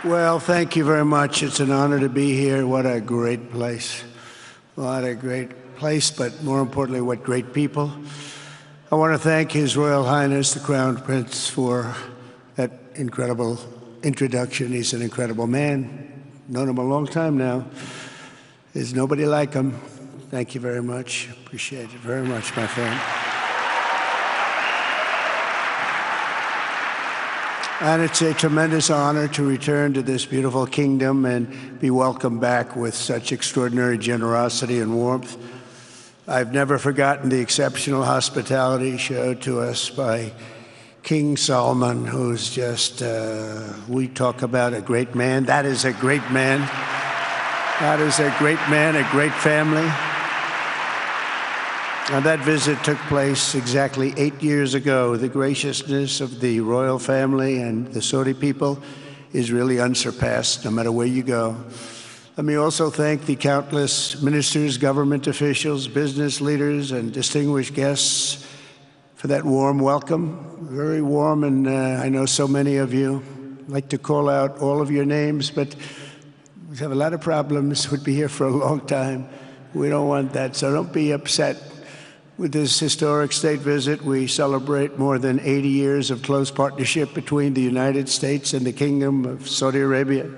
Well, thank you very much. It's an honor to be here. What a great place. What a great place, but more importantly, what great people. I want to thank His Royal Highness, the Crown Prince, for that incredible introduction. He's an incredible man. Known him a long time now. There's nobody like him. Thank you very much. Appreciate it very much, my friend. And it's a tremendous honor to return to this beautiful kingdom and be welcomed back with such extraordinary generosity and warmth. I've never forgotten the exceptional hospitality showed to us by King Solomon, who's just, we talk about a great man. That is a great man. That is a great man, a great family. And that visit took place exactly 8 years ago. The graciousness of the royal family and the Saudi people is really unsurpassed, no matter where you go. Let me also thank the countless ministers, government officials, business leaders, and distinguished guests for that warm welcome. Very warm, and I know so many of you. I'd like to call out all of your names, but we have a lot of problems. We'd be here for a long time. We don't want that, so don't be upset. With this historic state visit, we celebrate more than 80 years of close partnership between the United States and the Kingdom of Saudi Arabia.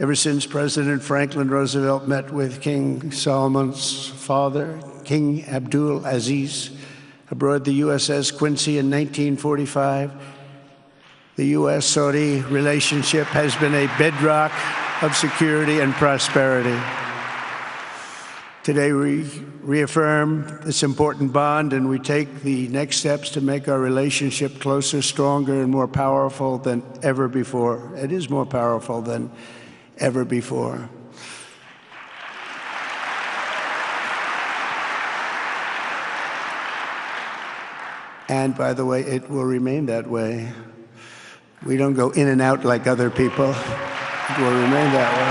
Ever since President Franklin Roosevelt met with King Solomon's father, King Abdul Aziz, aboard the USS Quincy in 1945, the U.S.-Saudi relationship has been a bedrock of security and prosperity. Today, we reaffirm this important bond, and we take the next steps to make our relationship closer, stronger, and more powerful than ever before. It is more powerful than ever before. And by the way, it will remain that way. We don't go in and out like other people. It will remain that way.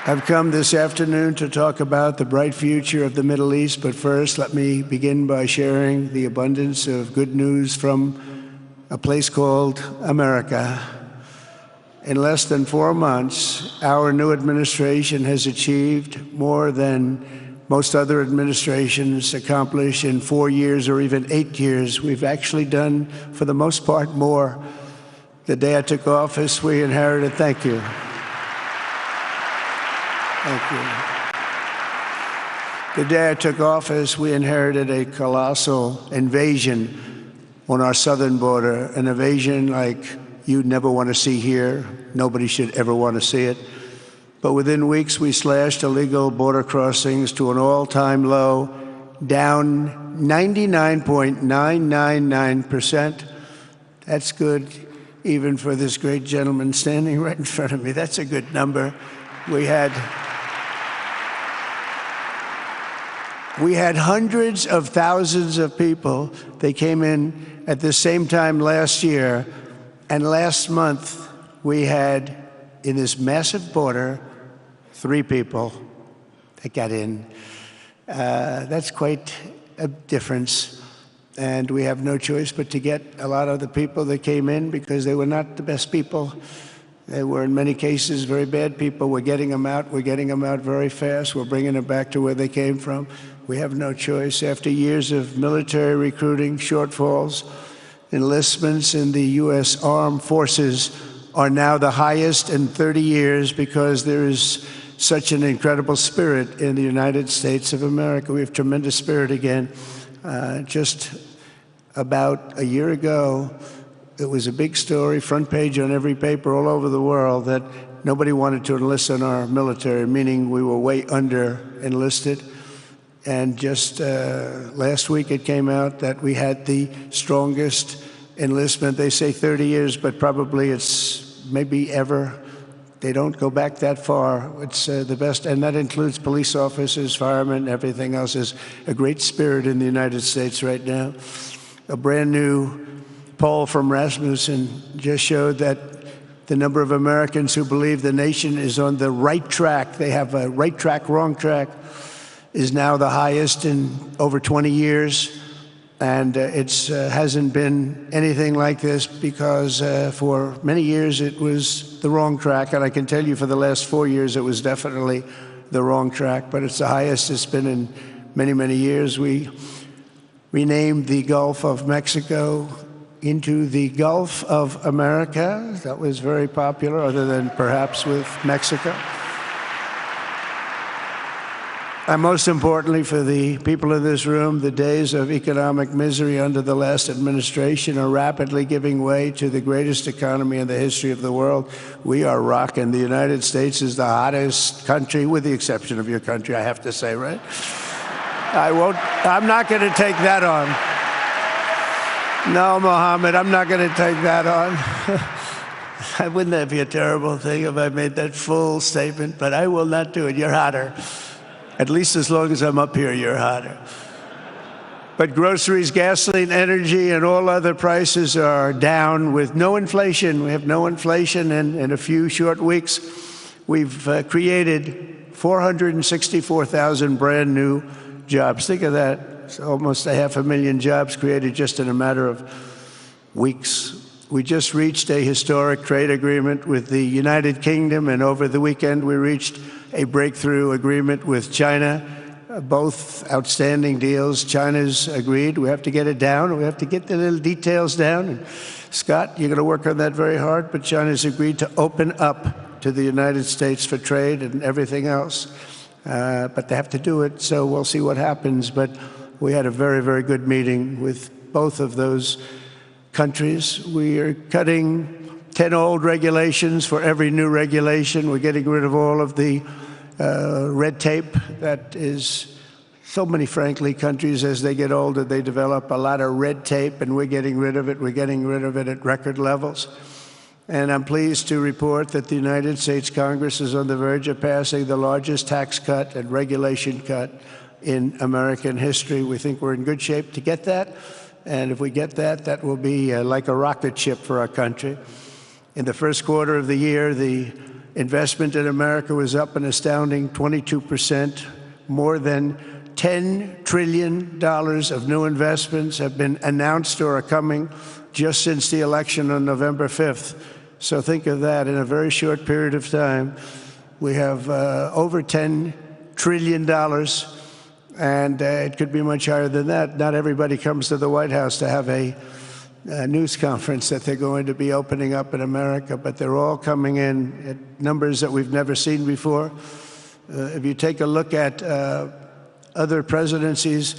I've come this afternoon to talk about the bright future of the Middle East, but first let me begin by sharing the abundance of good news from a place called America. In less than 4 months, our new administration has achieved more than most other administrations accomplish in 4 years or even 8 years. We've actually done, for the most part, more. The day I took office, we inherited, thank you. Thank you. The day I took office, we inherited a colossal invasion on our southern border, an invasion like you'd never want to see here. Nobody should ever want to see it. But within weeks, we slashed illegal border crossings to an all-time low, down 99.999%. That's good, even for this great gentleman standing right in front of me. That's a good number. We had hundreds of thousands of people. They came in at the same time last year, and last month we had, in this massive border, 3 people that got in. That's quite a difference, and we have no choice but to get a lot of the people that came in because they were not the best people. They were, in many cases, very bad people. We're getting them out. We're getting them out very fast. We're bringing them back to where they came from. We have no choice. After years of military recruiting shortfalls, enlistments in the U.S. Armed Forces are now the highest in 30 years because there is such an incredible spirit in the United States of America. We have tremendous spirit again. Just about a year ago, it was a big story, front page on every paper all over the world, that nobody wanted to enlist in our military, meaning we were way under enlisted. And just last week it came out that we had the strongest enlistment. They say 30 years, but probably it's maybe ever. They don't go back that far. It's the best, and that includes police officers, firemen, everything else. Is a great spirit in the United States right now. A brand new poll from Rasmussen just showed that the number of Americans who believe the nation is on the right track, they have a right track, wrong track, is now the highest in over 20 years. And it hasn't been anything like this because for many years it was the wrong track. And I can tell you for the last 4 years it was definitely the wrong track, but it's the highest it's been in many, many years. We renamed the Gulf of Mexico into the Gulf of America. That was very popular, other than perhaps with Mexico. And most importantly for the people in this room, the days of economic misery under the last administration are rapidly giving way to the greatest economy in the history of the world. We are rocking. The United States is the hottest country, with the exception of your country, I have to say, right? I'm not going to take that on. No, Mohammed, I'm not going to take that on. Wouldn't that be a terrible thing if I made that full statement? But I will not do it. You're hotter. At least as long as I'm up here, you're hotter. But groceries, gasoline, energy, and all other prices are down with no inflation. We have no inflation, and in a few short weeks, we've created 464,000 brand new jobs. Think of that. It's almost 500,000 jobs created just in a matter of weeks. We just reached a historic trade agreement with the United Kingdom, and over the weekend we reached a breakthrough agreement with China. Both outstanding deals. China's agreed. We have to get it down. We have to get the little details down. And Scott, you're going to work on that very hard, but China's agreed to open up to the United States for trade and everything else. But they have to do it, so we'll see what happens. But we had a very, very good meeting with both of those countries. We are cutting 10 old regulations for every new regulation. We're getting rid of all of the red tape that is so many, frankly, countries, as they get older, they develop a lot of red tape, and we're getting rid of it. We're getting rid of it at record levels. And I'm pleased to report that the United States Congress is on the verge of passing the largest tax cut and regulation cut in American history. We think we're in good shape to get that. And if we get that, that will be like a rocket ship for our country. In the first quarter of the year, the investment in America was up an astounding 22%. More than $10 trillion of new investments have been announced or are coming just since the election on November 5th. So think of that. In a very short period of time, we have over $10 trillion, and it could be much higher than that. Not everybody comes to the White House to have a news conference that they're going to be opening up in America, but they're all coming in at numbers that we've never seen before. If you take a look at other presidencies,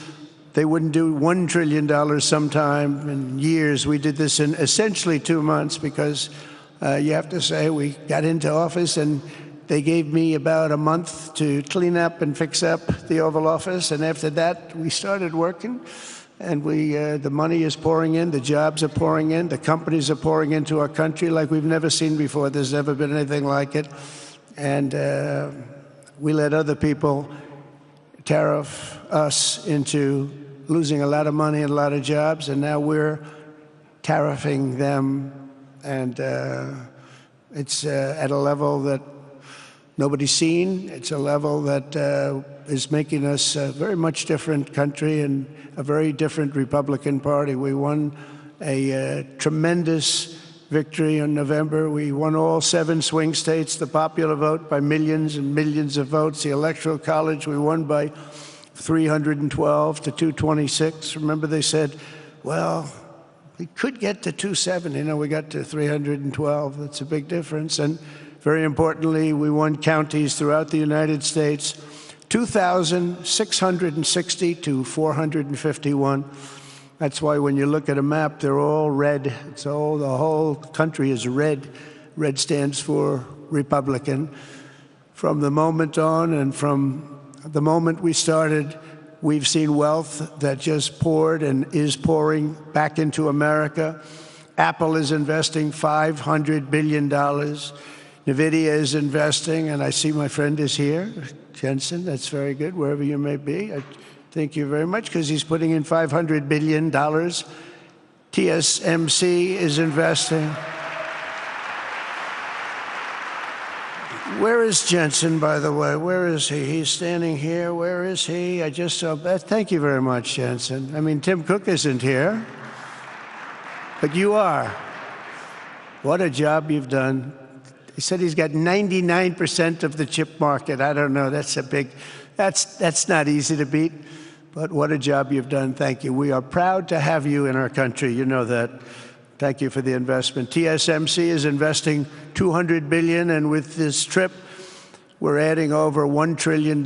they wouldn't do $1 trillion sometime in years. We did this in essentially 2 months because you have to say we got into office and they gave me about a month to clean up and fix up the Oval Office. And after that, we started working. And the money is pouring in, the jobs are pouring in, the companies are pouring into our country like we've never seen before. There's never been anything like it. And we let other people tariff us into losing a lot of money and a lot of jobs, and now we're tariffing them. And it's at a level that nobody's seen. It's a level that is making us a very much different country and a very different Republican Party. We won a tremendous victory in November. We won all 7 swing states, the popular vote by millions and millions of votes. The Electoral College, we won by 312 to 226. Remember, they said, well, we could get to 270. No, we got to 312. That's a big difference. And very importantly, we won counties throughout the United States, 2,660 to 451. That's why when you look at a map, they're all red. The whole country is red. Red stands for Republican. From the moment on and from the moment we started, we've seen wealth that just poured and is pouring back into America. Apple is investing $500 billion. NVIDIA is investing, and I see my friend is here, Jensen. That's very good, wherever you may be. I thank you very much, because he's putting in $500 billion. TSMC is investing. Where is Jensen, by the way? Where is he? He's standing here. Where is he? I just saw that. Thank you very much, Jensen. I mean, Tim Cook isn't here, but you are. What a job you've done. He said he's got 99% of the chip market. I don't know. That's a big, that's not easy to beat, but what a job you've done. Thank you. We are proud to have you in our country. You know that. Thank you for the investment. TSMC is investing $200 billion, and with this trip, we're adding over $1 trillion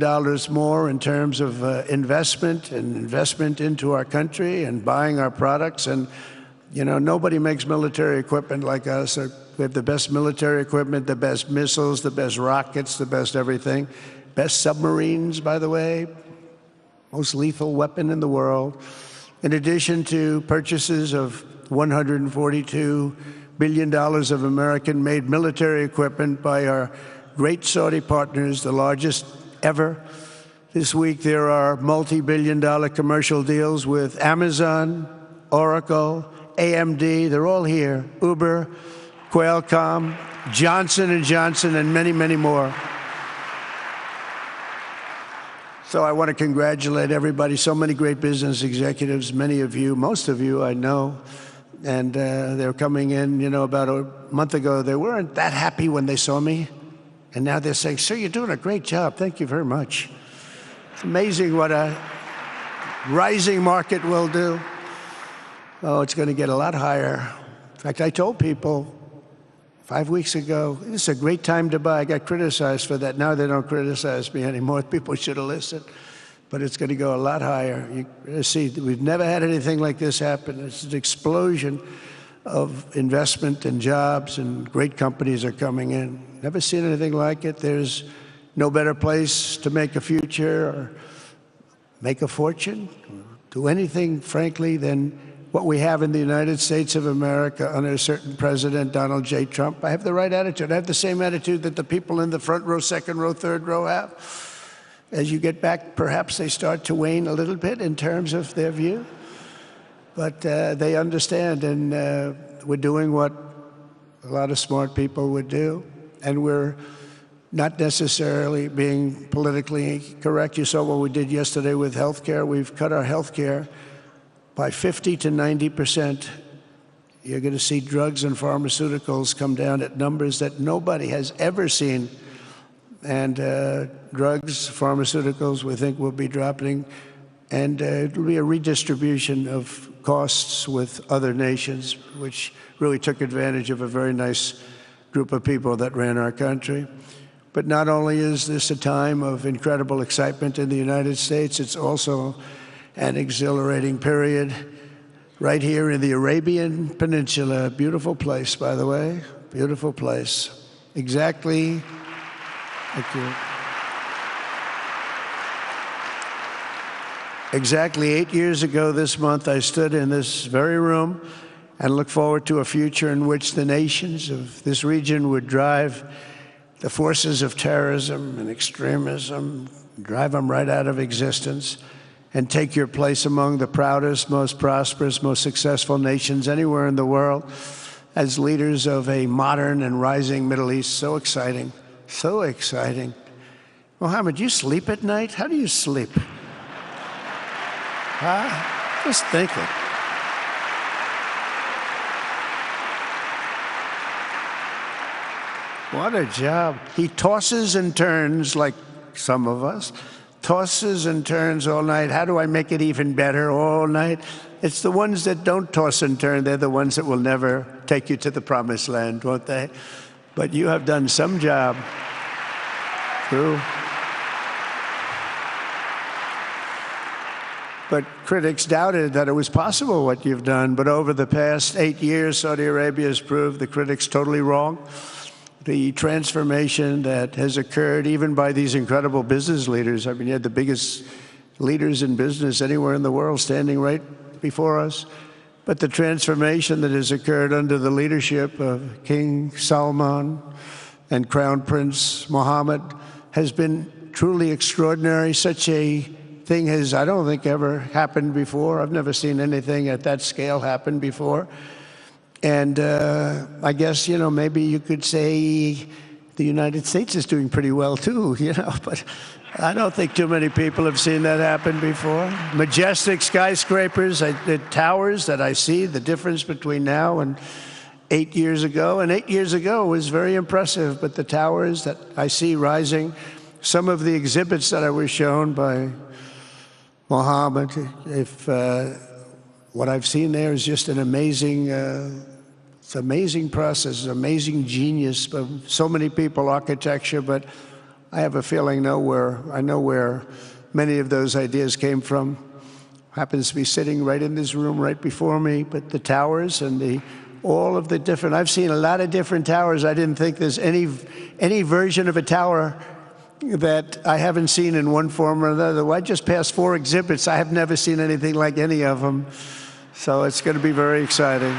more in terms of investment into our country and buying our products. And, you know, nobody makes military equipment like us. We have the best military equipment, the best missiles, the best rockets, the best everything. Best submarines, by the way. Most lethal weapon in the world. In addition to purchases of $142 billion of American-made military equipment by our great Saudi partners, the largest ever. This week, there are multi-billion-dollar commercial deals with Amazon, Oracle, AMD. They're all here. Uber, Qualcomm, Johnson & Johnson, and many, many more. So I want to congratulate everybody. So many great business executives, many of you, most of you I know. And they're coming in, you know, about a month ago. They weren't that happy when they saw me. And now they're saying, sir, you're doing a great job. Thank you very much. It's amazing what a rising market will do. Oh, it's going to get a lot higher. In fact, I told people 5 weeks ago, this is a great time to buy. I got criticized for that. Now they don't criticize me anymore. People should have listened. But it's going to go a lot higher. You see, we've never had anything like this happen. It's an explosion of investment and jobs, and great companies are coming in. Never seen anything like it. There's no better place to make a future or make a fortune, do anything, frankly, than what we have in the United States of America under a certain President, Donald J. Trump. I have the right attitude. I have the same attitude that the people in the front row, second row, third row have. As you get back, perhaps they start to wane a little bit in terms of their view. But they understand, and we're doing what a lot of smart people would do. And we're not necessarily being politically correct. You saw what we did yesterday with health care. We've cut our health care by 50 to 90%. You're going to see drugs and pharmaceuticals come down at numbers that nobody has ever seen. And drugs, pharmaceuticals, we think will be dropping. And it'll be a redistribution of costs with other nations, which really took advantage of a very nice group of people that ran our country. But not only is this a time of incredible excitement in the United States, it's also an exhilarating period right here in the Arabian Peninsula. Beautiful place, by the way. Beautiful place. Exactly. Thank you. Exactly 8 years ago this month, I stood in this very room and looked forward to a future in which the nations of this region would drive the forces of terrorism and extremism, drive them right out of existence, and take your place among the proudest, most prosperous, most successful nations anywhere in the world as leaders of a modern and rising Middle East. So exciting. So exciting. Mohammed, you sleep at night? How do you sleep? Huh? Just thinking. What a job. He tosses and turns like some of us. Tosses and turns all night. How do I make it even better all night? It's the ones that don't toss and turn. They're the ones that will never take you to the promised land, won't they? But you have done some job. True. But critics doubted that it was possible what you've done. But over the past 8 years, Saudi Arabia has proved the critics totally wrong. The transformation that has occurred even by these incredible business leaders. I mean, you had the biggest leaders in business anywhere in the world standing right before us. But the transformation that has occurred under the leadership of King Salman and Crown Prince Mohammed has been truly extraordinary. Such a thing has, I don't think, ever happened before. I've never seen anything at that scale happen before. And I guess, you know, maybe you could say the United States is doing pretty well too, but I don't think too many people have seen that happen before. Majestic skyscrapers, the towers that I see, the difference between now and 8 years ago. And 8 years ago was very impressive, but the towers that I see rising, some of the exhibits that I was shown by Mohammed, what I've seen there is just an amazing, it's an amazing process, amazing genius of so many people, architecture, but I have a feeling I know where many of those ideas came from. Happens to be sitting right in this room right before me, but the towers and all of the different, I've seen a lot of different towers. I didn't think there's any version of a tower that I haven't seen in one form or another. Well, I just passed 4 exhibits. I have never seen anything like any of them. So it's going to be very exciting.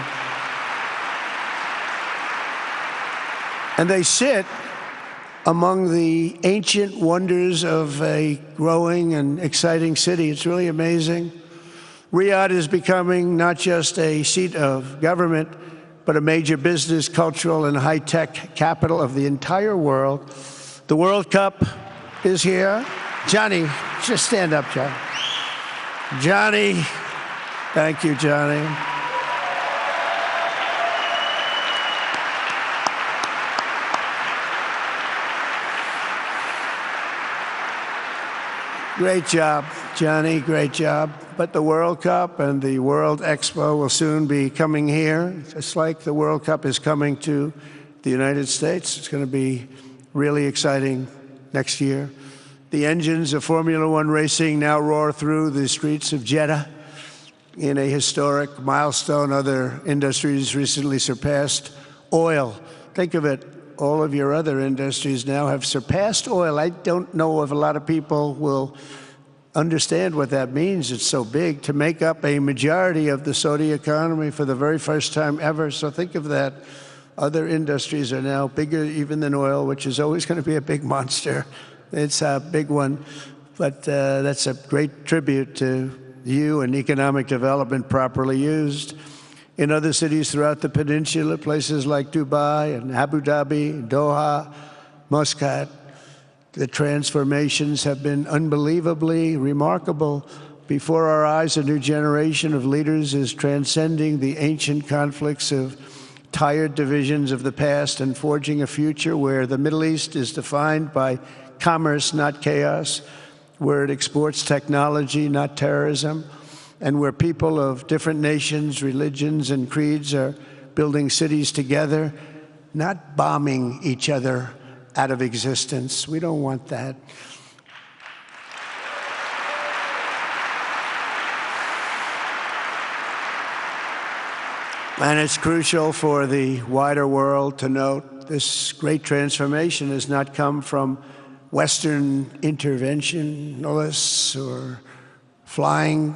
And they sit among the ancient wonders of a growing and exciting city. It's really amazing. Riyadh is becoming not just a seat of government, but a major business, cultural, and high-tech capital of the entire world. The World Cup is here. Johnny, just stand up, John. Johnny, thank you, Johnny. Great job, Johnny, great job. But the World Cup and the World Expo will soon be coming here, just like the World Cup is coming to the United States. It's going to be really exciting next year. The engines of Formula One racing now roar through the streets of Jeddah in a historic milestone. Other industries recently surpassed oil. Think of it. All of your other industries now have surpassed oil. I don't know if a lot of people will understand what that means. It's so big to make up a majority of the Saudi economy for the very first time ever. So think of that. Other industries are now bigger even than oil, which is always going to be a big monster. It's a big one. But that's a great tribute to you and economic development properly used. In other cities throughout the peninsula, places like Dubai and Abu Dhabi, Doha, Muscat, the transformations have been unbelievably remarkable. Before our eyes, a new generation of leaders is transcending the ancient conflicts of tired divisions of the past and forging a future where the Middle East is defined by commerce, not chaos, where it exports technology, not terrorism, and where people of different nations, religions, and creeds are building cities together, not bombing each other out of existence. We don't want that. And it's crucial for the wider world to note this great transformation has not come from Western interventionists or flying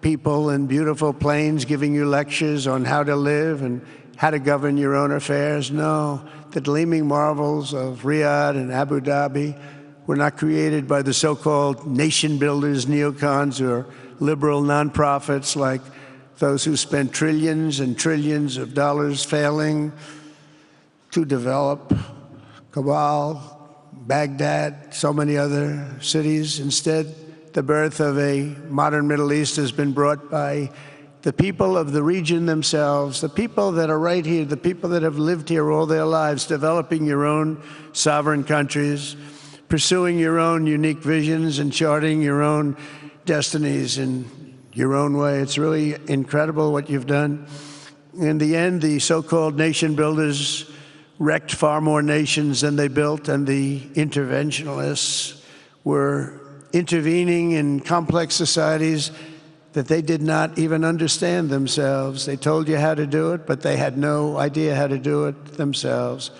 people in beautiful planes giving you lectures on how to live and how to govern your own affairs. No, the gleaming marvels of Riyadh and Abu Dhabi were not created by the so-called nation builders, neocons, or liberal nonprofits like those who spent trillions and trillions of dollars failing to develop Kabul, Baghdad, so many other cities. Instead, the birth of a modern Middle East has been brought by the people of the region themselves, the people that are right here, the people that have lived here all their lives, developing your own sovereign countries, pursuing your own unique visions and charting your own destinies in your own way. It's really incredible what you've done. In the end, the so-called nation builders wrecked far more nations than they built, and the interventionists were intervening in complex societies that they did not even understand themselves. They told you how to do it, but they had no idea how to do it themselves.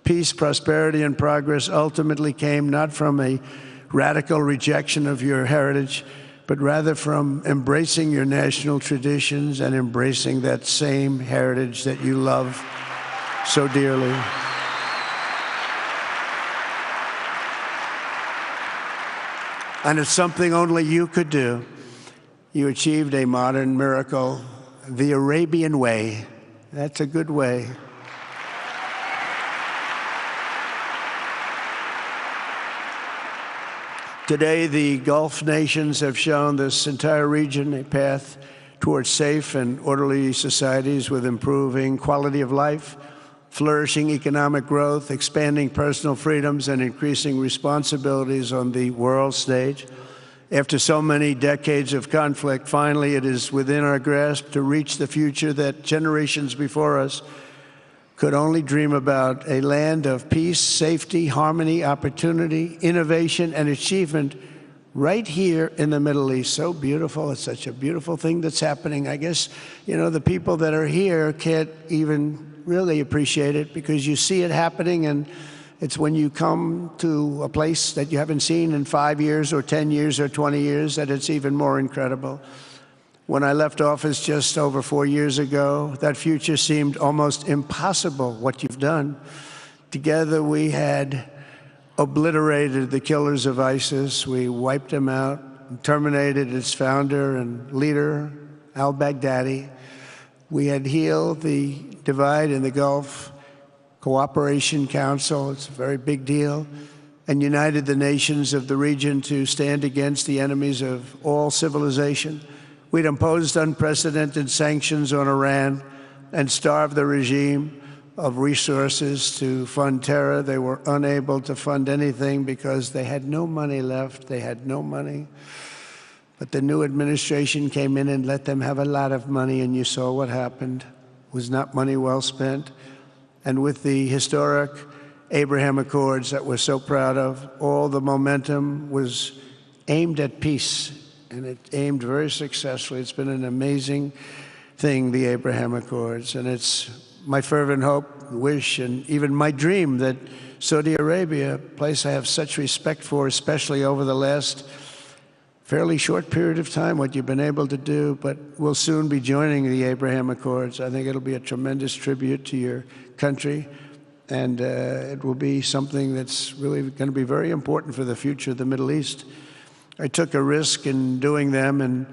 Peace, prosperity, and progress ultimately came not from a radical rejection of your heritage, but rather from embracing your national traditions and embracing that same heritage that you love so dearly. And it's something only you could do. You achieved a modern miracle, the Arabian way. That's a good way. Today, the Gulf nations have shown this entire region a path towards safe and orderly societies with improving quality of life, flourishing economic growth, expanding personal freedoms, and increasing responsibilities on the world stage. After so many decades of conflict, finally it is within our grasp to reach the future that generations before us could only dream about, a land of peace, safety, harmony, opportunity, innovation, and achievement right here in the Middle East. So beautiful. It's such a beautiful thing that's happening. I guess, the people that are here can't even really appreciate it because you see it happening, and it's when you come to a place that you haven't seen in 5 years or 10 years or 20 years that it's even more incredible. When I left office just over 4 years ago, that future seemed almost impossible, what you've done. Together we had obliterated the killers of ISIS. We wiped them out, terminated its founder and leader, al-Baghdadi. We had healed the divide in the Gulf Cooperation Council, it's a very big deal, and united the nations of the region to stand against the enemies of all civilization. We'd imposed unprecedented sanctions on Iran and starved the regime of resources to fund terror. They were unable to fund anything because they had no money left. They had no money. But the new administration came in and let them have a lot of money, and you saw what happened. It was not money well spent. And with the historic Abraham Accords that we're so proud of, all the momentum was aimed at peace, and it aimed very successfully. It's been an amazing thing, the Abraham Accords, and it's my fervent hope, wish, and even my dream that Saudi Arabia, a place I have such respect for, especially over the last fairly short period of time, what you've been able to do, but we'll soon be joining the Abraham Accords. I think it'll be a tremendous tribute to your country, and it will be something that's really going to be very important for the future of the Middle East. I took a risk in doing them, and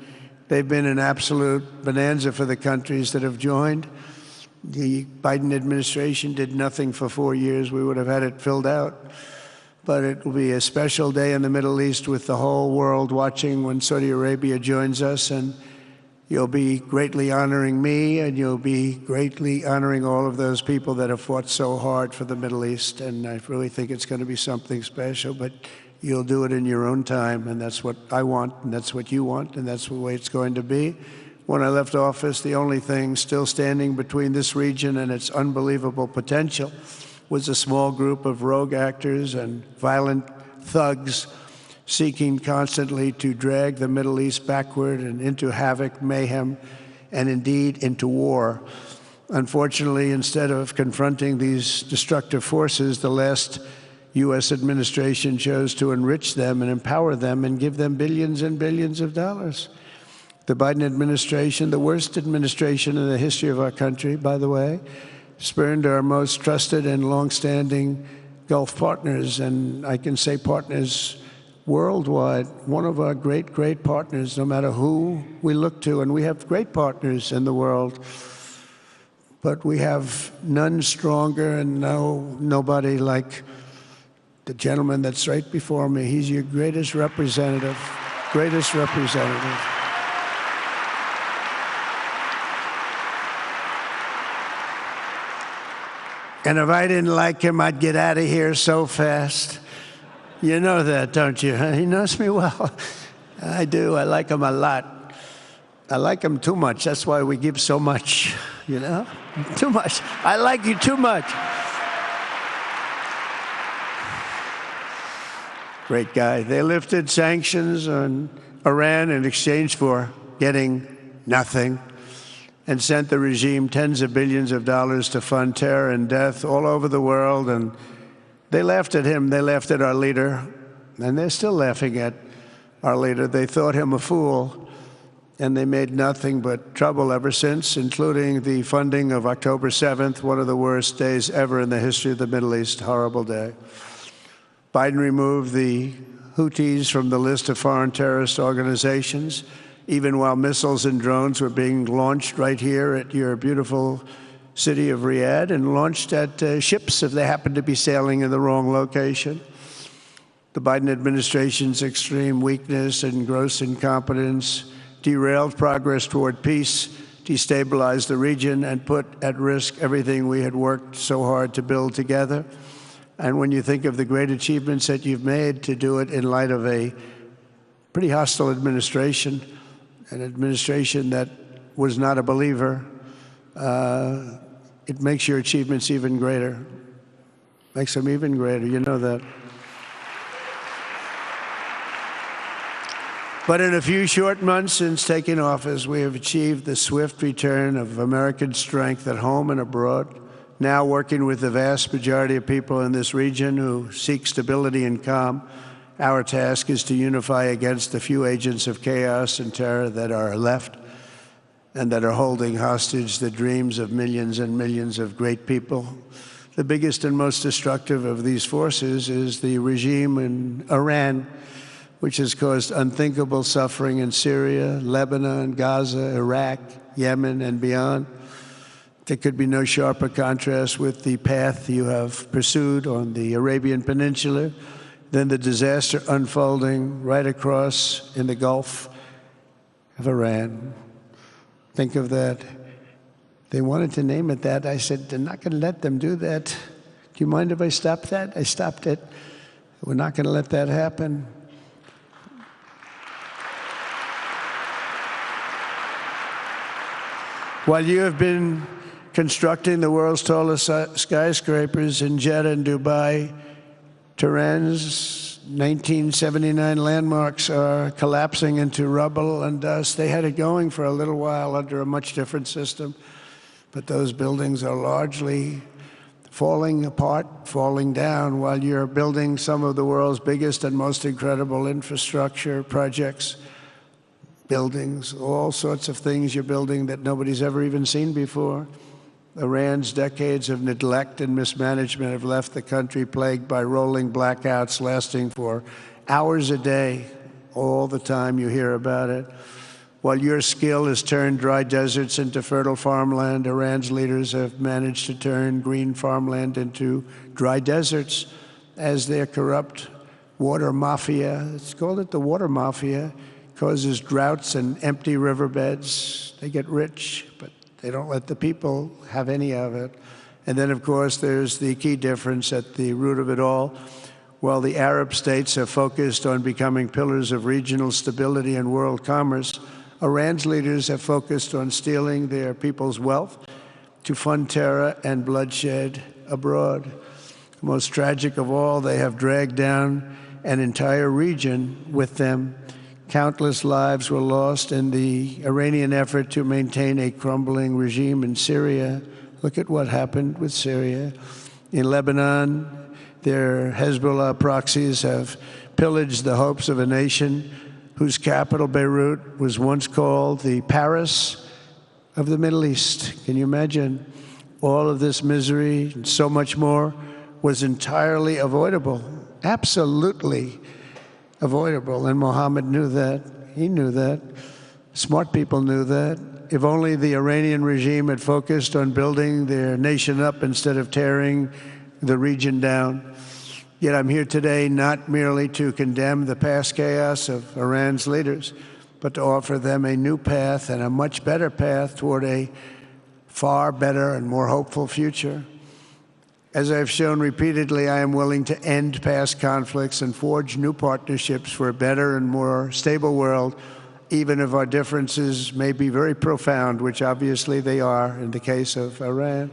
they've been an absolute bonanza for the countries that have joined. The Biden administration did nothing for 4 years. We would have had it filled out. But it will be a special day in the Middle East with the whole world watching when Saudi Arabia joins us, and you'll be greatly honoring me, and you'll be greatly honoring all of those people that have fought so hard for the Middle East, and I really think it's going to be something special, but you'll do it in your own time, and that's what I want, and that's what you want, and that's the way it's going to be. When I left office, the only thing still standing between this region and its unbelievable potential was a small group of rogue actors and violent thugs seeking constantly to drag the Middle East backward and into havoc, mayhem, and indeed into war. Unfortunately, instead of confronting these destructive forces, the last U.S. administration chose to enrich them and empower them and give them billions and billions of dollars. The Biden administration, the worst administration in the history of our country, by the way, spurned our most trusted and longstanding Gulf partners, and I can say partners worldwide, one of our great, great partners, no matter who we look to, and we have great partners in the world, but we have none stronger and nobody like the gentleman that's right before me. He's your greatest representative, greatest representative. And if I didn't like him, I'd get out of here so fast. You know that, don't you? He knows me well. I do. I like him a lot. I like him too much. That's why we give so much, you know? Too much. I like you too much. Great guy. They lifted sanctions on Iran in exchange for getting nothing, and sent the regime tens of billions of dollars to fund terror and death all over the world. And they laughed at him. They laughed at our leader. And they're still laughing at our leader. They thought him a fool. And they made nothing but trouble ever since, including the funding of October 7th, one of the worst days ever in the history of the Middle East. Horrible day. Biden removed the Houthis from the list of foreign terrorist organizations, even while missiles and drones were being launched right here at your beautiful city of Riyadh and launched at ships if they happened to be sailing in the wrong location. The Biden administration's extreme weakness and gross incompetence derailed progress toward peace, destabilized the region, and put at risk everything we had worked so hard to build together. And when you think of the great achievements that you've made, to do it in light of a pretty hostile administration, an administration that was not a believer, it makes your achievements even greater. Makes them even greater, you know that. But in a few short months since taking office, we have achieved the swift return of American strength at home and abroad, now working with the vast majority of people in this region who seek stability and calm. Our task is to unify against the few agents of chaos and terror that are left and that are holding hostage the dreams of millions and millions of great people. The biggest and most destructive of these forces is the regime in Iran, which has caused unthinkable suffering in Syria, Lebanon, Gaza, Iraq, Yemen, and beyond. There could be no sharper contrast with the path you have pursued on the Arabian Peninsula than the disaster unfolding right across in the Gulf of Iran. Think of that. They wanted to name it that. I said, they're not going to let them do that. Do you mind if I stop that? I stopped it. We're not going to let that happen. While you have been constructing the world's tallest skyscrapers in Jeddah and Dubai, Tehran's 1979 landmarks are collapsing into rubble and dust. They had it going for a little while under a much different system, but those buildings are largely falling apart, falling down, while you're building some of the world's biggest and most incredible infrastructure projects, buildings, all sorts of things you're building that nobody's ever even seen before. Iran's decades of neglect and mismanagement have left the country plagued by rolling blackouts lasting for hours a day. All the time you hear about it. While your skill has turned dry deserts into fertile farmland, Iran's leaders have managed to turn green farmland into dry deserts as their corrupt water mafia, it's called it the water mafia, causes droughts and empty riverbeds. They get rich, but they don't let the people have any of it. And then, of course, there's the key difference at the root of it all. While the Arab states have focused on becoming pillars of regional stability and world commerce, Iran's leaders have focused on stealing their people's wealth to fund terror and bloodshed abroad. Most tragic of all, they have dragged down an entire region with them. Countless lives were lost in the Iranian effort to maintain a crumbling regime in Syria. Look at what happened with Syria. In Lebanon, their Hezbollah proxies have pillaged the hopes of a nation whose capital, Beirut, was once called the Paris of the Middle East. Can you imagine? All of this misery and so much more was entirely avoidable, absolutely avoidable. And Mohammed knew that. He knew that. Smart people knew that. If only the Iranian regime had focused on building their nation up instead of tearing the region down. Yet I'm here today not merely to condemn the past chaos of Iran's leaders, but to offer them a new path and a much better path toward a far better and more hopeful future. As I've shown repeatedly, I am willing to end past conflicts and forge new partnerships for a better and more stable world, even if our differences may be very profound, which obviously they are in the case of Iran.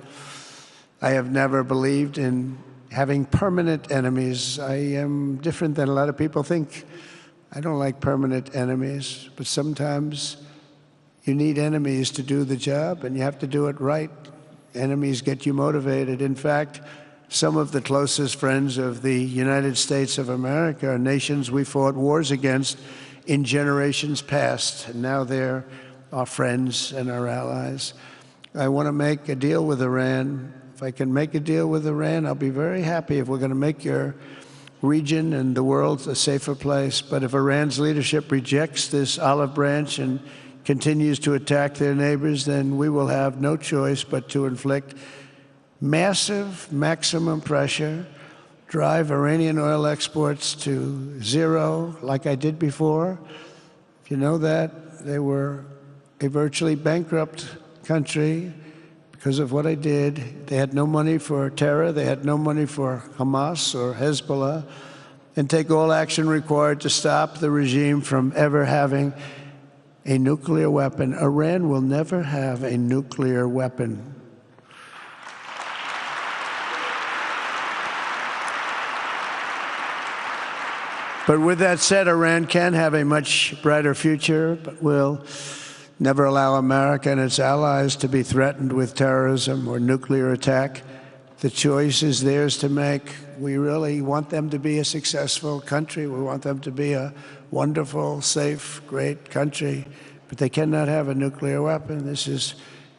I have never believed in having permanent enemies. I am different than a lot of people think. I don't like permanent enemies, but sometimes you need enemies to do the job, and you have to do it right. Enemies get you motivated. In fact, some of the closest friends of the United States of America are nations we fought wars against in generations past, and now they're our friends and our allies. I want to make a deal with Iran. If I can make a deal with Iran, I'll be very happy if we're going to make your region and the world a safer place. But if Iran's leadership rejects this olive branch and continues to attack their neighbors, then we will have no choice but to inflict massive maximum pressure drive Iranian oil exports to zero like I did before. If you know that, they were a virtually bankrupt country because of what I did. They had no money for terror. They had no money for Hamas or Hezbollah, and take all action required to stop the regime from ever having a nuclear weapon. Iran will never have a nuclear weapon. But with that said, Iran can have a much brighter future, but will never allow America and its allies to be threatened with terrorism or nuclear attack. The choice is theirs to make. We really want them to be a successful country. We want them to be a wonderful, safe, great country. But they cannot have a nuclear weapon. This is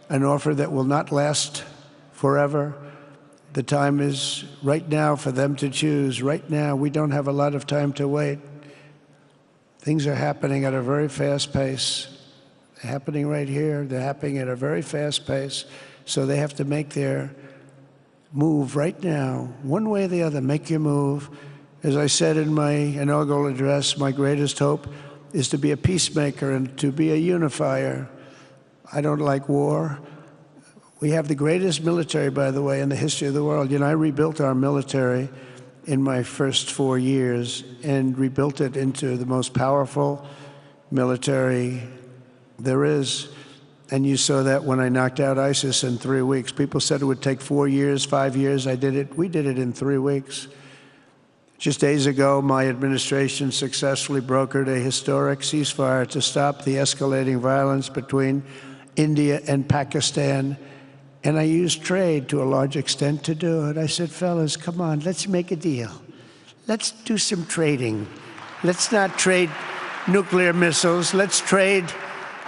an offer that will not last forever. The time is right now for them to choose. Right now, we don't have a lot of time to wait. Things are happening at a very fast pace. They're happening right here. They're happening at a very fast pace. So they have to make their move right now, one way or the other. Make your move. As I said in my inaugural address, my greatest hope is to be a peacemaker and to be a unifier. I don't like war. We have the greatest military, by the way, in the history of the world. You know, I rebuilt our military in my first 4 years and rebuilt it into the most powerful military there is. And you saw that when I knocked out ISIS in 3 weeks. People said it would take 4 years, 5 years. I did it. We did it in 3 weeks. Just days ago, my administration successfully brokered a historic ceasefire to stop the escalating violence between India and Pakistan. And I used trade to a large extent to do it. I said, fellas, come on, let's make a deal. Let's do some trading. Let's not trade nuclear missiles. Let's trade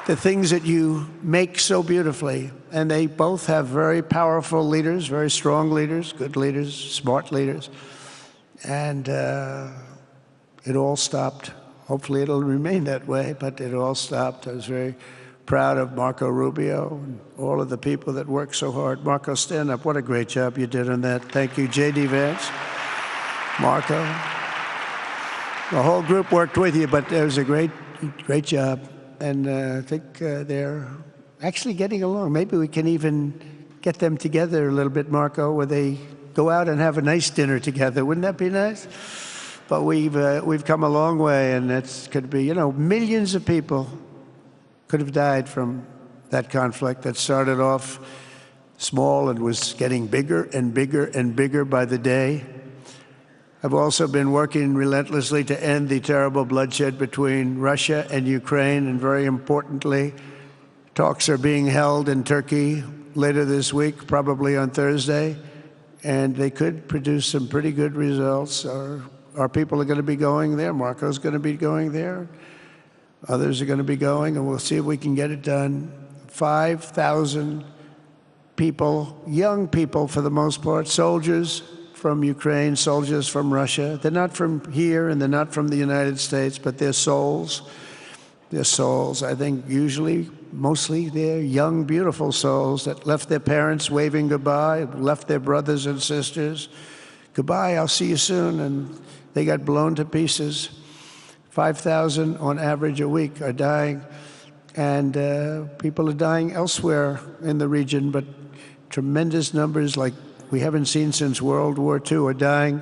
the things that you make so beautifully. And they both have very powerful leaders, very strong leaders, good leaders, smart leaders. And it all stopped. Hopefully it'll remain that way, but it all stopped. I was very proud of Marco Rubio and all of the people that worked so hard. Marco, stand up. What a great job you did on that. Thank you, J.D. Vance, Marco. The whole group worked with you, but it was a great job. And I think they're actually getting along. Maybe we can even get them together a little bit, Marco, where they go out and have a nice dinner together. Wouldn't that be nice? But we've come a long way, and it could be, you know, millions of people could have died from that conflict that started off small and was getting bigger and bigger and bigger by the day. I've also been working relentlessly to end the terrible bloodshed between Russia and Ukraine, and very importantly, talks are being held in Turkey later this week, probably on Thursday, and they could produce some pretty good results. Our people are going to be going there. Marco's going to be going there. Others are going to be going, and we'll see if we can get it done. 5,000 people, young people for the most part, soldiers from Ukraine, soldiers from Russia. They're not from here and they're not from the United States, but they're souls. They're souls. I think usually, mostly, they're young, beautiful souls that left their parents waving goodbye, left their brothers and sisters. Goodbye, I'll see you soon. And they got blown to pieces. 5,000 on average a week are dying. And people are dying elsewhere in the region, but tremendous numbers like we haven't seen since World War II are dying,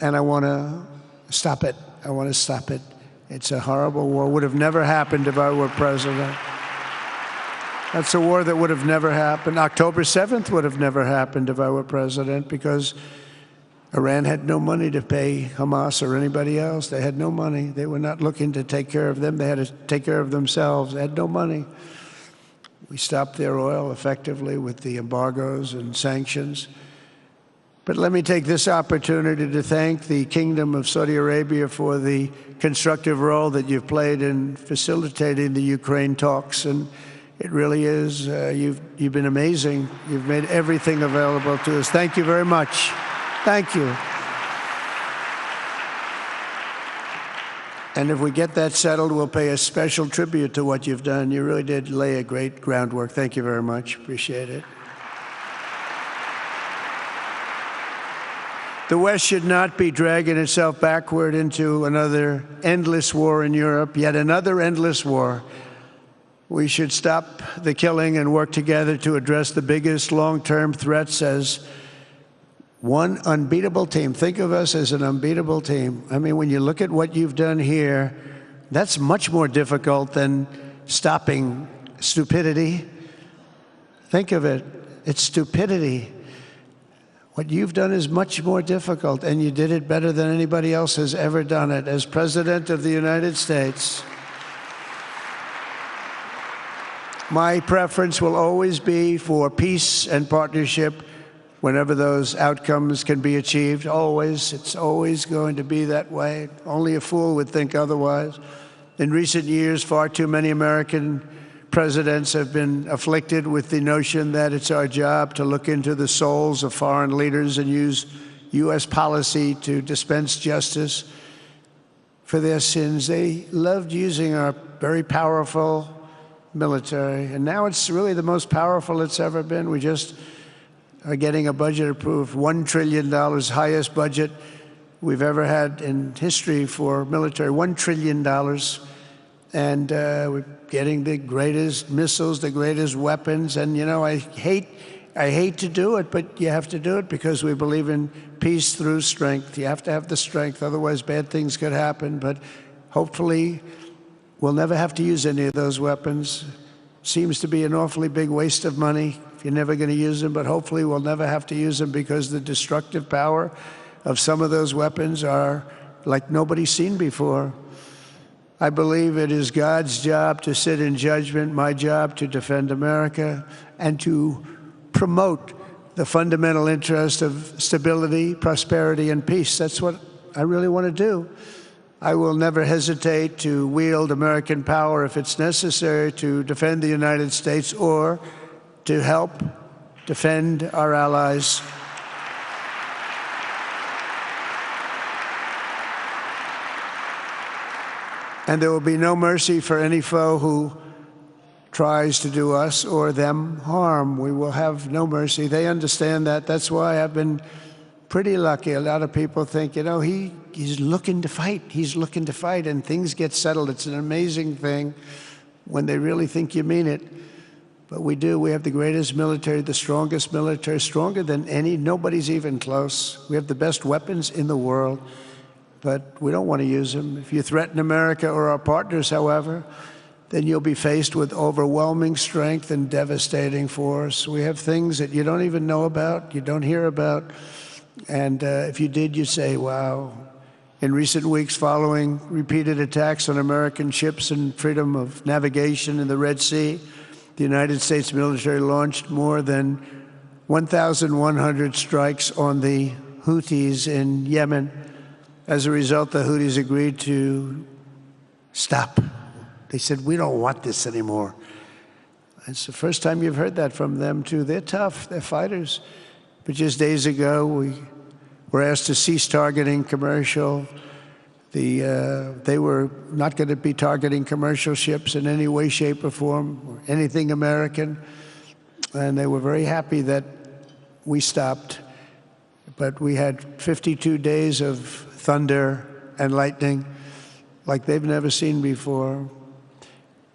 and I want to stop it. I want to stop it. It's a horrible war. Would have never happened if I were president. That's a war that would have never happened. October 7th would have never happened if I were president, because Iran had no money to pay Hamas or anybody else. They had no money. They were not looking to take care of them. They had to take care of themselves. They had no money. We stopped their oil effectively with the embargoes and sanctions. But let me take this opportunity to thank the Kingdom of Saudi Arabia for the constructive role that you've played in facilitating the Ukraine talks. And it really is, you've been amazing. You've made everything available to us. Thank you very much. Thank you. And if we get that settled, we'll pay a special tribute to what you've done. You really did lay a great groundwork. Thank you very much. Appreciate it. The West should not be dragging itself backward into another endless war in Europe, yet another endless war. We should stop the killing and work together to address the biggest long-term threats as one unbeatable team. Think of us as an unbeatable team. I mean, when you look at what you've done here, that's much more difficult than stopping stupidity. Think of it. It's stupidity. What you've done is much more difficult, and you did it better than anybody else has ever done it. As President of the United States, my preference will always be for peace and partnership whenever those outcomes can be achieved. Always. It's always going to be that way. Only a fool would think otherwise. In recent years, far too many American presidents have been afflicted with the notion that it's our job to look into the souls of foreign leaders and use U.S. policy to dispense justice for their sins. They loved using our very powerful military, and now it's really the most powerful it's ever been. We just are getting a budget approved, $1 trillion, highest budget we've ever had in history for military, $1 trillion. And we're getting the greatest missiles, the greatest weapons. And, you know, I hate to do it, but you have to do it because we believe in peace through strength. You have to have the strength, otherwise bad things could happen. But hopefully we'll never have to use any of those weapons. Seems to be an awfully big waste of money if you're never going to use them, but hopefully we'll never have to use them because the destructive power of some of those weapons are like nobody's seen before. I believe it is God's job to sit in judgment, my job to defend America, and to promote the fundamental interest of stability, prosperity, and peace. That's what I really want to do. I will never hesitate to wield American power if it's necessary to defend the United States or to help defend our allies. And there will be no mercy for any foe who tries to do us or them harm. We will have no mercy. They understand that. That's why I've been pretty lucky. A lot of people think, you know, he's looking to fight. He's looking to fight, and things get settled. It's an amazing thing when they really think you mean it. But we do. We have the greatest military, the strongest military, stronger than any. Nobody's even close. We have the best weapons in the world, but we don't want to use them. If you threaten America or our partners, however, then you'll be faced with overwhelming strength and devastating force. We have things that you don't even know about, you don't hear about, and if you did, you'd say, wow. In recent weeks, following repeated attacks on American ships and freedom of navigation in the Red Sea, the United States military launched more than 1,100 strikes on the Houthis in Yemen. As a result, the Houthis agreed to stop. They said, we don't want this anymore. It's the first time you've heard that from them, too. They're tough. They're fighters. But just days ago, we were asked to cease targeting commercial. They were not going to be targeting commercial ships in any way, shape, or form, or anything American. And they were very happy that we stopped. But we had 52 days of thunder and lightning like they've never seen before.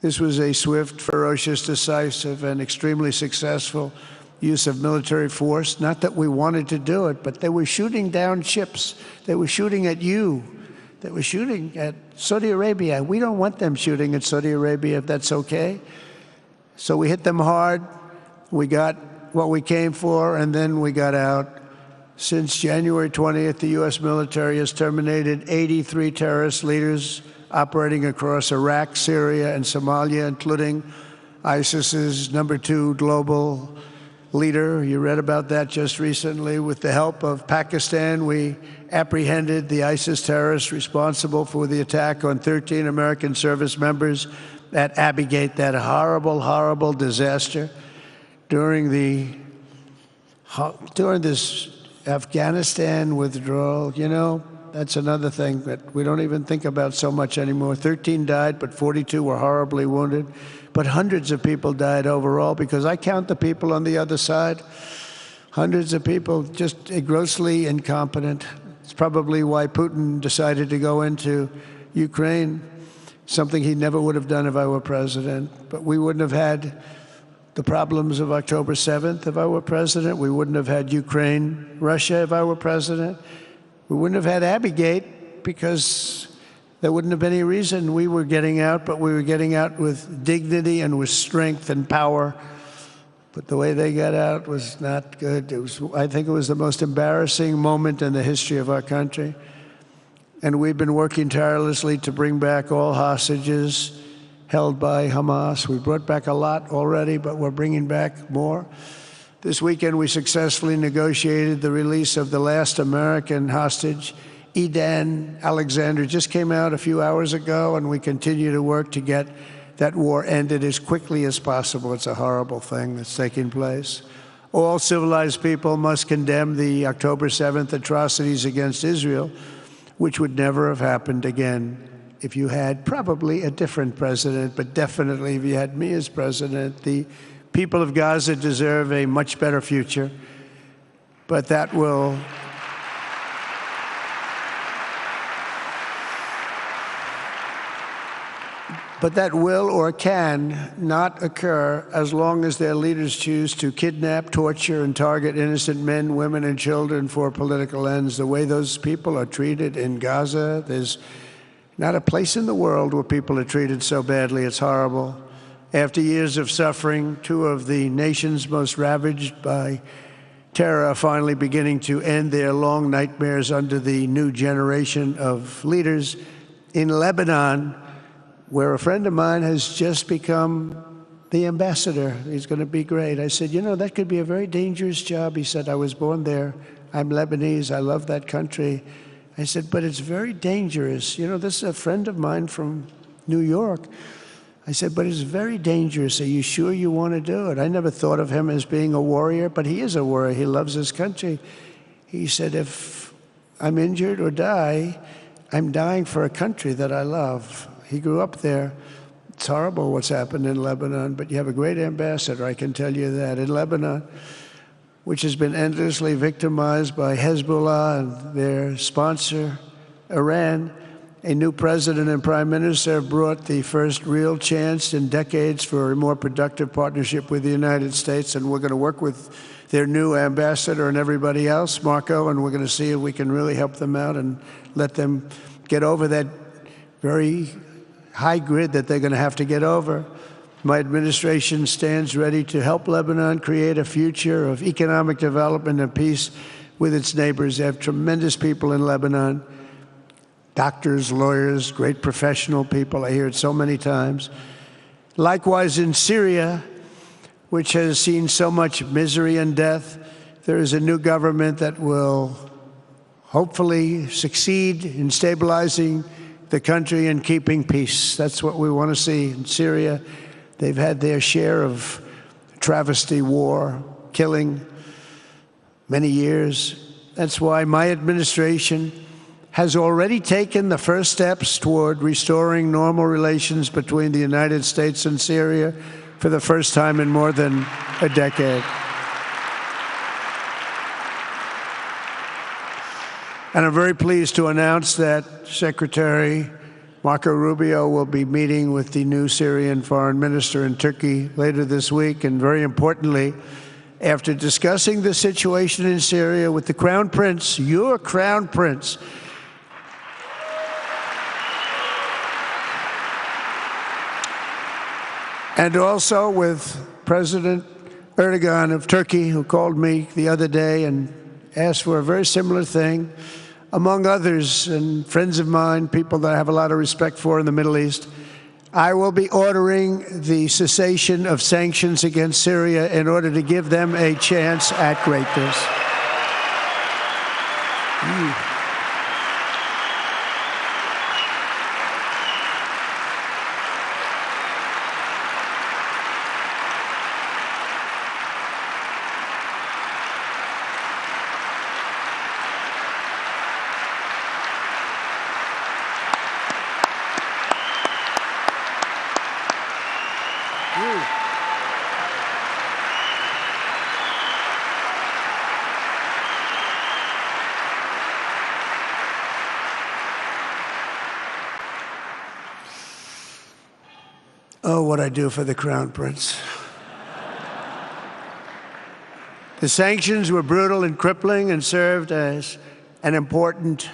This was a swift, ferocious, decisive, and extremely successful use of military force. Not that we wanted to do it, but they were shooting down ships. They were shooting at you. They were shooting at Saudi Arabia. We don't want them shooting at Saudi Arabia, if that's okay. So we hit them hard. We got what we came for, and then we got out. Since January 20th, the U.S. military has terminated 83 terrorist leaders operating across Iraq, Syria, and Somalia, including ISIS's #2 global leader. You read about that just recently. With the help of Pakistan, we apprehended the ISIS terrorists responsible for the attack on 13 American service members at Abbey Gate, that horrible, horrible disaster. During this Afghanistan withdrawal, you know, that's another thing that we don't even think about so much anymore. 13 died, but 42 were horribly wounded. But hundreds of people died overall, because I count the people on the other side. Hundreds of people just grossly incompetent. It's probably why Putin decided to go into Ukraine, something he never would have done if I were president. But we wouldn't have had the problems of October 7th if I were president. We wouldn't have had Ukraine, Russia if I were president. We wouldn't have had Abbeygate because there wouldn't have been any reason we were getting out, but we were getting out with dignity and with strength and power. But the way they got out was not good. I think it was the most embarrassing moment in the history of our country. And we've been working tirelessly to bring back all hostages held by Hamas. We brought back a lot already, but we're bringing back more. This weekend, we successfully negotiated the release of the last American hostage, Edan Alexander. Just came out a few hours ago, and we continue to work to get that war ended as quickly as possible. It's a horrible thing that's taking place. All civilized people must condemn the October 7th atrocities against Israel, which would never have happened again if you had probably a different president, but definitely if you had me as president. The people of Gaza deserve a much better future, but that will or can not occur as long as their leaders choose to kidnap, torture, and target innocent men, women, and children for political ends. The way those people are treated in Gaza, there's not a place in the world where people are treated so badly. It's horrible. After years of suffering, two of the nations most ravaged by terror are finally beginning to end their long nightmares under the new generation of leaders. In Lebanon, where a friend of mine has just become the ambassador. He's going to be great. I said, you know, that could be a very dangerous job. He said, I was born there. I'm Lebanese. I love that country. I said, but it's very dangerous. You know, this is a friend of mine from New York. I said, but it's very dangerous. Are you sure you want to do it? I never thought of him as being a warrior, but he is a warrior. He loves his country. He said, if I'm injured or die, I'm dying for a country that I love. He grew up there. It's horrible what's happened in Lebanon, but you have a great ambassador, I can tell you that. In Lebanon, which has been endlessly victimized by Hezbollah and their sponsor, Iran, a new president and prime minister have brought the first real chance in decades for a more productive partnership with the United States, and we're going to work with their new ambassador and everybody else, Marco, and we're going to see if we can really help them out and let them get over that very high grid that they're going to have to get over. My administration stands ready to help Lebanon create a future of economic development and peace with its neighbors. They have tremendous people in Lebanon, doctors, lawyers, great professional people. I hear it so many times. Likewise, in Syria, which has seen so much misery and death, there is a new government that will hopefully succeed in stabilizing the country and keeping peace. That's what we want to see in Syria. They've had their share of travesty, war, killing, many years. That's why my administration has already taken the first steps toward restoring normal relations between the United States and Syria for the first time in more than a decade. And I'm very pleased to announce that Secretary Marco Rubio will be meeting with the new Syrian foreign minister in Turkey later this week. And very importantly, after discussing the situation in Syria with the Crown Prince, your Crown Prince, and also with President Erdogan of Turkey, who called me the other day and asked for a very similar thing, among others, and friends of mine, people that I have a lot of respect for in the Middle East, I will be ordering the cessation of sanctions against Syria in order to give them a chance at greatness. Oh, what I do for the Crown Prince. The sanctions were brutal and crippling and served as an important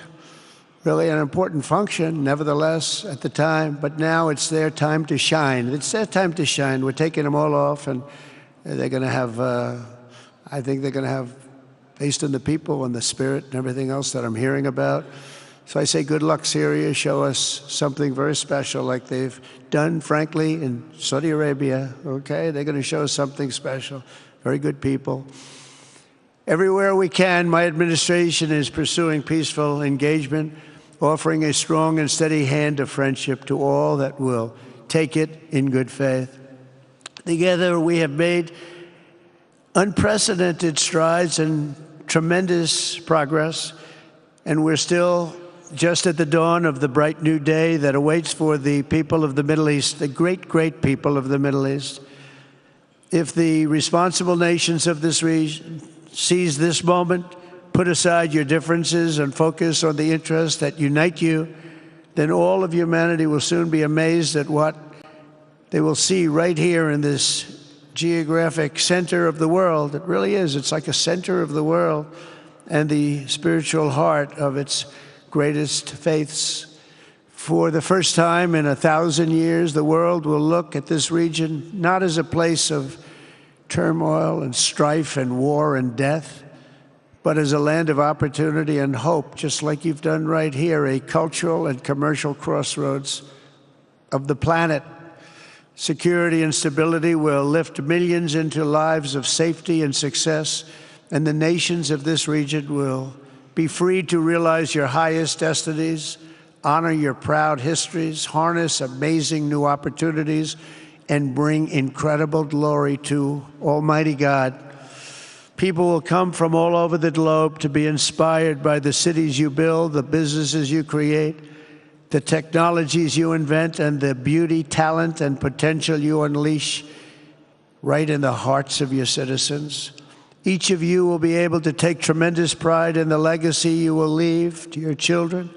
function, nevertheless, at the time. But now it's their time to shine. It's their time to shine. We're taking them all off, and they're going to have, I think they're going to have, based on the people and the spirit and everything else that I'm hearing about. So I say, good luck, Syria. Show us something very special like they've done, frankly, in Saudi Arabia, okay? They're going to show us something special. Very good people. Everywhere we can, my administration is pursuing peaceful engagement, offering a strong and steady hand of friendship to all that will take it in good faith. Together, we have made unprecedented strides and tremendous progress, and we're still just at the dawn of the bright new day that awaits for the people of the Middle East, the great, great people of the Middle East. If the responsible nations of this region seize this moment, put aside your differences and focus on the interests that unite you, then all of humanity will soon be amazed at what they will see right here in this geographic center of the world. It really is. It's like a center of the world and the spiritual heart of its greatest faiths. For the first time in 1,000 years, the world will look at this region not as a place of turmoil and strife and war and death, but as a land of opportunity and hope, just like you've done right here, a cultural and commercial crossroads of the planet. Security and stability will lift millions into lives of safety and success, and the nations of this region will be free to realize your highest destinies, honor your proud histories, harness amazing new opportunities, and bring incredible glory to Almighty God. People will come from all over the globe to be inspired by the cities you build, the businesses you create, the technologies you invent, and the beauty, talent, and potential you unleash right in the hearts of your citizens. Each of you will be able to take tremendous pride in the legacy you will leave to your children,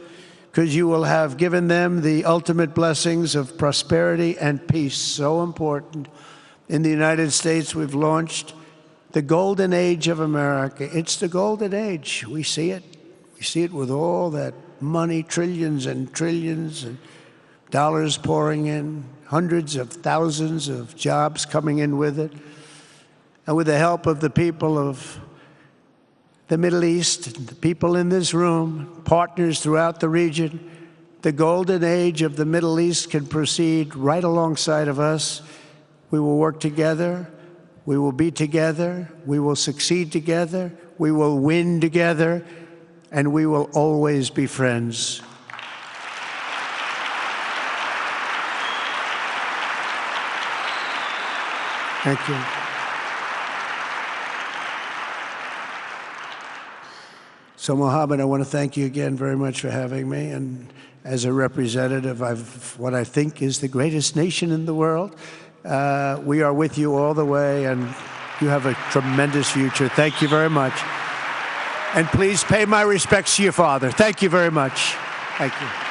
because you will have given them the ultimate blessings of prosperity and peace. So important. In the United States, we've launched the golden age of America. It's the golden age. We see it. We see it with all that money, trillions and trillions of dollars pouring in, hundreds of thousands of jobs coming in with it. And with the help of the people of the Middle East, the people in this room, partners throughout the region, the golden age of the Middle East can proceed right alongside of us. We will work together. We will be together. We will succeed together. We will win together. And we will always be friends. Thank you. So, Mohammed, I want to thank you again very much for having me. And as a representative of what I think is the greatest nation in the world, we are with you all the way, and you have a tremendous future. Thank you very much. And please pay my respects to your father. Thank you very much. Thank you.